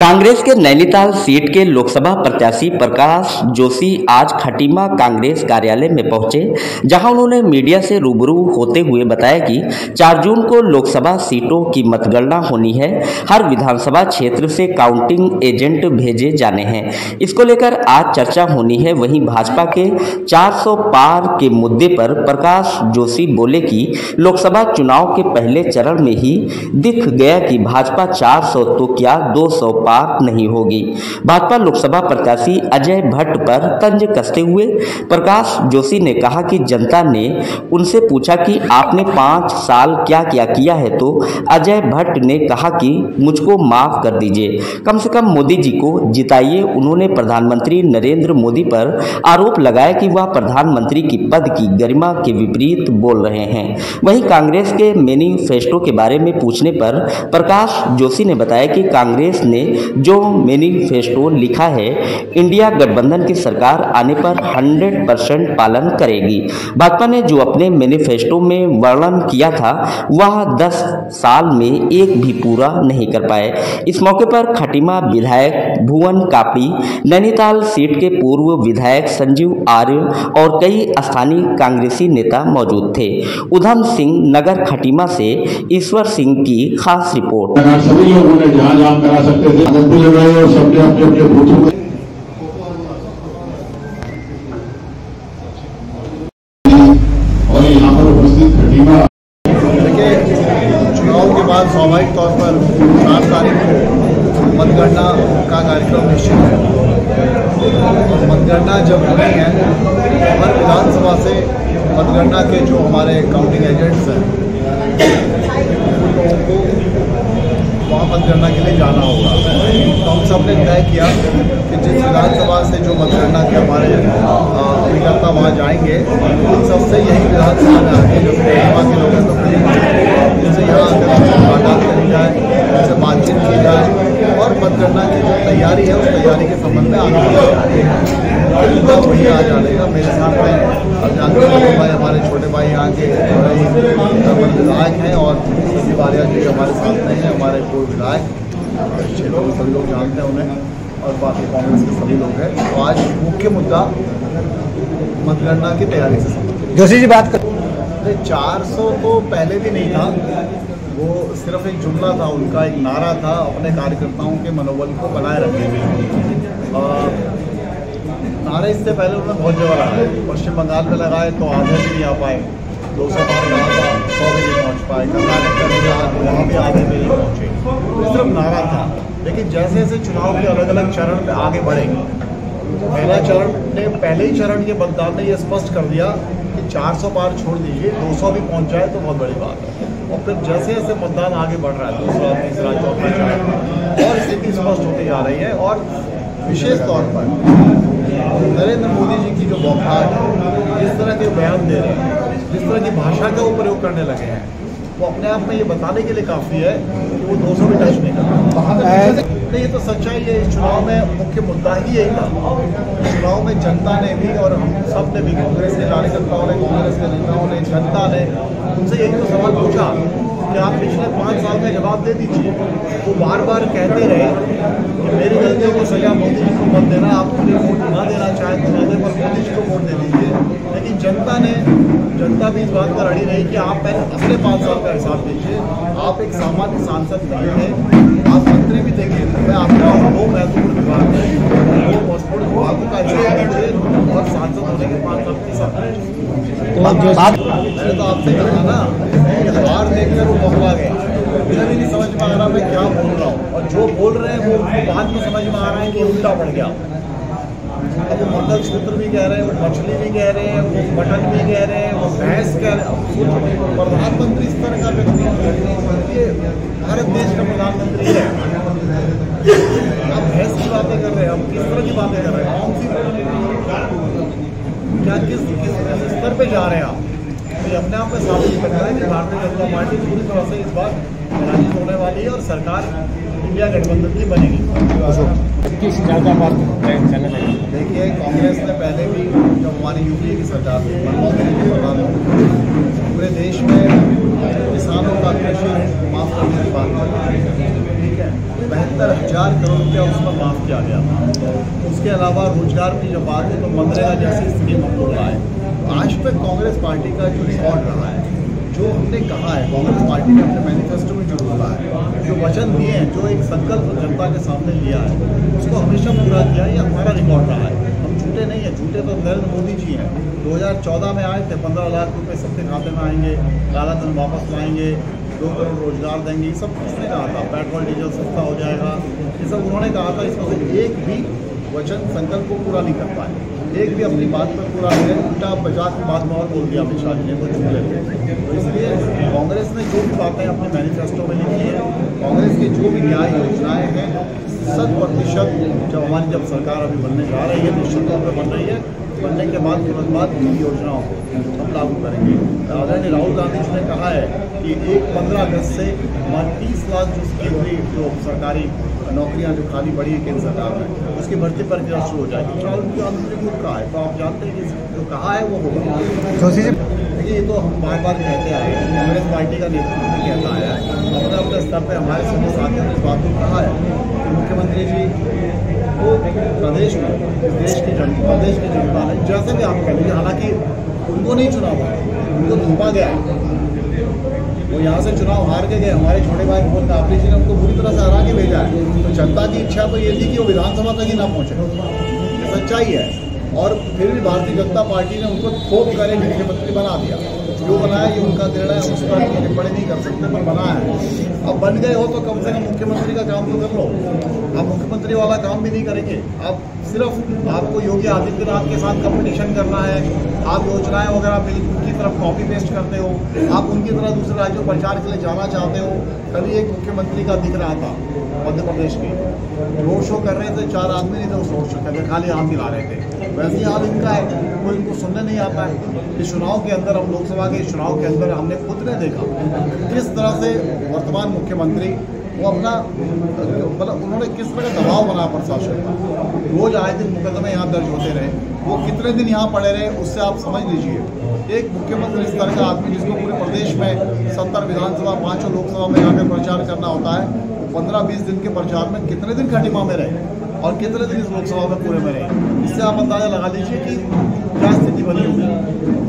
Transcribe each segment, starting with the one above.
कांग्रेस के नैनीताल सीट के लोकसभा प्रत्याशी प्रकाश जोशी आज खटीमा कांग्रेस कार्यालय में पहुंचे, जहां उन्होंने मीडिया से रूबरू होते हुए बताया कि 4 जून को लोकसभा सीटों की मतगणना होनी है। हर विधानसभा क्षेत्र से काउंटिंग एजेंट भेजे जाने हैं। इसको लेकर आज चर्चा होनी है। वहीं भाजपा के 400 पार के मुद्दे पर प्रकाश जोशी बोले कि लोकसभा चुनाव के पहले चरण में ही दिख गया कि भाजपा 400 तो क्या 200 पार नहीं होगी। भाजपा लोकसभा प्रत्याशी अजय भट्ट पर तंज कसते हुए प्रकाश जोशी ने कहा कि जनता ने उनसे पूछा कि आपने 5 साल क्या क्या किया है, तो अजय भट्ट ने कहा कि मुझको माफ कर दीजिए, कम से कम मोदी जी को जिताइए। उन्होंने प्रधानमंत्री नरेंद्र मोदी पर आरोप लगाया कि वह प्रधानमंत्री की पद की गरिमा के विपरीत बोल रहे हैं। वहीं कांग्रेस के मैनिफेस्टो के बारे में पूछने पर प्रकाश जोशी ने बताया कि कांग्रेस ने जो मैनिफेस्टो लिखा है, इंडिया गठबंधन की सरकार आने पर 100% पालन करेगी। भाजपा ने जो अपने मैनिफेस्टो में वर्णन किया था, वह 10 साल में एक भी पूरा नहीं कर पाए। इस मौके पर खटीमा विधायक भुवन कापड़ी, नैनीताल सीट के पूर्व विधायक संजीव आर्य और कई स्थानीय कांग्रेसी नेता मौजूद थे। उधम सिंह नगर खटीमा से ईश्वर सिंह की खास रिपोर्ट। सभी लोगों ने जहां करा सकते थे, और सबने अपने अपने बूथों में और यहाँ पर उपस्थित खटीमा। देखिए, चुनाव के बाद स्वाभाविक तौर पर 7 तारीख को मतगणना का कार्यक्रम निश्चित है। और मतगणना जब होनी है, हर विधानसभा से मतगणना के जो हमारे काउंटिंग एजेंट्स हैं, उन लोगों को वहाँ मतगणना के लिए जाना होगा। तो हम सब ने तय किया कि जिस विधानसभा से जो मतगणना के हमारे अभिकर्ता वहाँ जाएंगे, उन सबसे यही विधानसभा में आके जो खटीमा के लोग हैं तो उनसे यहाँ आकर मुलाकात करी जाए, उनसे बातचीत की जाए और मतगणना की जो तैयारी है उस तैयारी के संबंध में आगे बढ़ा जाए। वही आ जाएगा मेरे साथ में। अब जानते हैं भाई, हमारे छोटे भाई यहाँ के विधायक हैं और तिवारी जी हमारे साथ में हैं, हमारे पूर्व विधायक, क्षेत्र में सभी लोग जानते हैं उन्हें, और बाकी कांग्रेस के सभी लोग हैं। तो आज मुख्य मुद्दा मतगणना की तैयारी से संबंधित। जोशी जी बात कर 400 तो पहले भी नहीं था, वो सिर्फ एक जुमला था, उनका एक नारा था अपने कार्यकर्ताओं के मनोबल को बनाए रखने के। नारे इससे पहले उन्होंने बहुत जगह लगाए, पश्चिम बंगाल में लगाए तो आधे भी नहीं आ पाए, 200 पार कहा था, 100 भी नहीं पहुँच पाए, कर्नाटक में भी वहाँ भी आधे भी नहीं पहुँचे। तो सिर्फ नारा था। लेकिन जैसे जैसे चुनाव के अलग अलग चरण में आगे बढ़ेंगे, पहला चरण ने पहले ही चरण के मतदान ने यह स्पष्ट कर दिया कि 400 पार छोड़ दीजिए, 200 भी पहुँच जाए तो बहुत बड़ी बात है। और फिर जैसे जैसे मतदान आगे बढ़ रहा है, दूसरा तीसरा चौथा चरण, और स्थिति स्पष्ट होती जा रही है। और विशेष तौर पर नरेंद्र मोदी जी की जो बौखलाहट है, जिस तरह के बयान दे रहे हैं, जिस तरह की भाषा का वो प्रयोग करने लगे हैं, वो अपने आप में ये बताने के लिए काफ़ी है कि वो 200 भी टच नहीं कर रहे। ये तो सच्चाई है। इस चुनाव में मुख्य मुद्दा ही यही था। चुनाव में जनता ने भी और हम सब ने भी, कांग्रेस के कार्यकर्ताओं ने, कांग्रेस के नेताओं ने, जनता ने उनसे यही तो सवाल पूछा कि आप पिछले 5 साल में जवाब दे दीजिए। वो बार बार कहते रहे कि मेरी गलतियों को सजा मोदी जी को मत देना, आप मुझे वोट ना देना चाहें तो ना दें, पर मोदी जी को वोट दे दीजिए। लेकिन जनता भी इस बात पर अड़ी रही कि आप पहले अपने 5 साल का हिसाब दीजिए। आप एक सामान्य सांसद नहीं थे, आप मंत्री भी थे केंद्र में, आपका 2 महत्वपूर्ण विभाग है, 2 महत्वपूर्ण विभागों का हिसाब दीजिए और सांसद होने के 5 साल के हिसाब दीजिए। मैंने तो आपसे कहा ना कि हार देखकर वो बौखला गए। मुझे भी नहीं समझ में आ रहा मैं क्या बोल रहा हूँ, और जो बोल रहे हैं वो बाद में समझ में आ रहा है कि उल्टा पड़ गया। अब वो मंगलसूत्र भी कह रहे हैं, वो मछली भी कह रहे हैं, वो मटन भी कह रहे हैं, वो भैंस कह रहे हैं। प्रधानमंत्री स्तर का व्यक्ति, ये भारत देश का प्रधानमंत्री है, आप भैंस की बातें कर रहे हैं, हम किस तरह की बातें कर रहे हैं, कौन सी क्या किस स्तर पे जा रहे हैं आप? तो अपने आप में साबित कर रहा है कि भारतीय जनता पार्टी पूरी तरह से इस बार पराजित होने वाली है और सरकार इंडिया गठबंधन की बनेगी। किस ज़्यादा बात देखिए, कांग्रेस ने पहले भी जब हमारी यूपीए की सरकार थी, मनमोहन सिंह की सरकार थी, पूरे देश में किसानों का कृषि माफ करने की बात की, ठीक है। 72,000 करोड़ रुपया उसमें माफ़ किया गया था। उसके अलावा रोजगार की जब बात है तो मनरेगा जैसी स्कीम हम लोग लाए। आज तक कांग्रेस पार्टी का जो रिकॉर्ड रहा है, जो हमने कहा है, कांग्रेस पार्टी ने अपने मैनिफेस्टो में जो बोला है, जो वचन दिए हैं, जो एक संकल्प जनता के सामने लिया है, उसको हमेशा पूरा किया। ये हमारा रिकॉर्ड रहा है। हम झूठे नहीं हैं, झूठे तो नरेंद्र मोदी जी हैं। 2014 में आए थे, 15 लाख रुपए सबके खाते में आएंगे, काला धन वापस लाएंगे, 2 करोड़ रोजगार देंगे, ये सब किसने कहा था? पेट्रोल डीजल सस्ता हो जाएगा, ये सब उन्होंने कहा था। इसमें से एक भी वचन संकल्प को पूरा नहीं कर पाए, एक भी अपनी बात पर पूरा नहीं है। उल्टा मजाक की बात में और बोल दिया अमित शाह जी ने, वो झूठ लेते। तो इसलिए कांग्रेस ने जो भी बातें अपने मैनिफेस्टो में लिखी है, कांग्रेस की जो भी न्याय योजनाएं हैं, 100% जब सरकार अभी बनने जा रही है, निश्चित तौर पर बन रही है, बनने के बाद तुरंत बाद इन योजनाओं को हम लागू करेंगे। आदरणीय राहुल गांधी जी ने कहा है कि 15 अगस्त से 30 लाख जो सरकारी नौकरियां जो खाली पड़ी है केंद्र सरकार में, उसकी भर्ती प्रक्रिया शुरू हो जाएगी। राहुल गांधी ने खुद कहा है, तो आप जानते हैं कि जो कहा है वो होगा। देखिए, ये तो हम बार बार कहते आए हैं, कांग्रेस पार्टी का नेतृत्व भी कहता आया है। अपने अपने स्तर पर हमारे सभी साथियों ने इस बात को कहा है कि मुख्यमंत्री जी वो प्रदेश में, प्रदेश की जनता ने जैसे भी आप कह लीजिए, हालांकि उनको नहीं चुना हुआ, उनको थोपा गया, वो यहाँ से चुनाव हार के गए। हमारे छोटे भाई मोहन काबली जी ने उनको बुरी तरह से हरा के भेजा है। तो जनता की इच्छा तो ये थी कि वो विधानसभा तक ही ना पहुँचे, सच्चाई है। और फिर भी भारतीय जनता पार्टी ने उनको थोप कर एक मुख्यमंत्री बना दिया। जो बनाया ये उनका निर्णय है, उस पर टिप्पणी नहीं कर सकते, पर बनाया है। अब बन गए हो तो कम से कम मुख्यमंत्री का काम तो कर लो। आप मुख्यमंत्री वाला काम भी नहीं करेंगे, आप सिर्फ आपको योगी आदित्यनाथ के साथ कंपटीशन करना है। आप योजनाएं वगैरह बिल्कुल उनकी तरफ कॉपी पेस्ट करते हो, आप उनकी तरह दूसरे राज्यों में प्रचार के लिए जाना चाहते हो। कभी एक मुख्यमंत्री का दिख रहा था मध्य प्रदेश के, रोड शो कर रहे थे, 4 आदमी नहीं थे उस रोड शो के, खाली हाथ मिला रहे थे। वैसे ही हाल इनका है, कोई इनको सुनने नहीं आता है। इस चुनाव के अंदर, हम लोकसभा के इस चुनाव के अंदर हमने खुद ने देखा किस तरह से वर्तमान मुख्यमंत्री वो अपना मतलब उन्होंने किस तरह का दबाव बनाया प्रशासन का। रोज आए दिन मुकदमे यहाँ दर्ज होते रहे, वो कितने दिन यहाँ पड़े रहे, उससे आप समझ लीजिए। एक मुख्यमंत्री स्तर का आदमी जिसको पूरे प्रदेश में 70 विधानसभा 5 लोकसभा में जाकर प्रचार करना होता है, 15-20 दिन के प्रचार में कितने दिन खटीमा में रहे और कितने दिन इस लोकसभा में पूरे में रहे। इससे आप अंदाजा लगा लीजिए कि क्या स्थिति बनी होगी।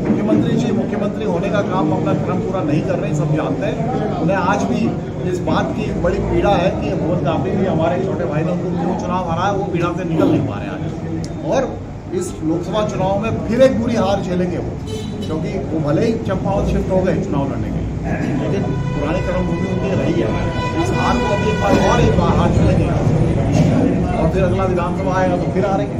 मुख्यमंत्री जी मुख्यमंत्री होने का काम अपना क्रम पूरा नहीं कर रहे, सब जानते हैं। उन्हें आज भी इस बात की बड़ी पीड़ा है कि मोहन काबली भी हमारे छोटे भाई ने उनको क्यों चुनाव हराया, वो पीड़ा से निकल नहीं पा रहे आज। और इस लोकसभा चुनाव में फिर एक बुरी हार झेलेंगे वो, क्योंकि वो भले ही चंपावत शिफ्ट हो गए चुनाव लड़ने के लिए, लेकिन पुरानी कर्मभूमि उनकी रही है। इस हार को अभी एक बार हार झेलेंगे और फिर अगला विधानसभा आएगा तो फिर हारेंगे।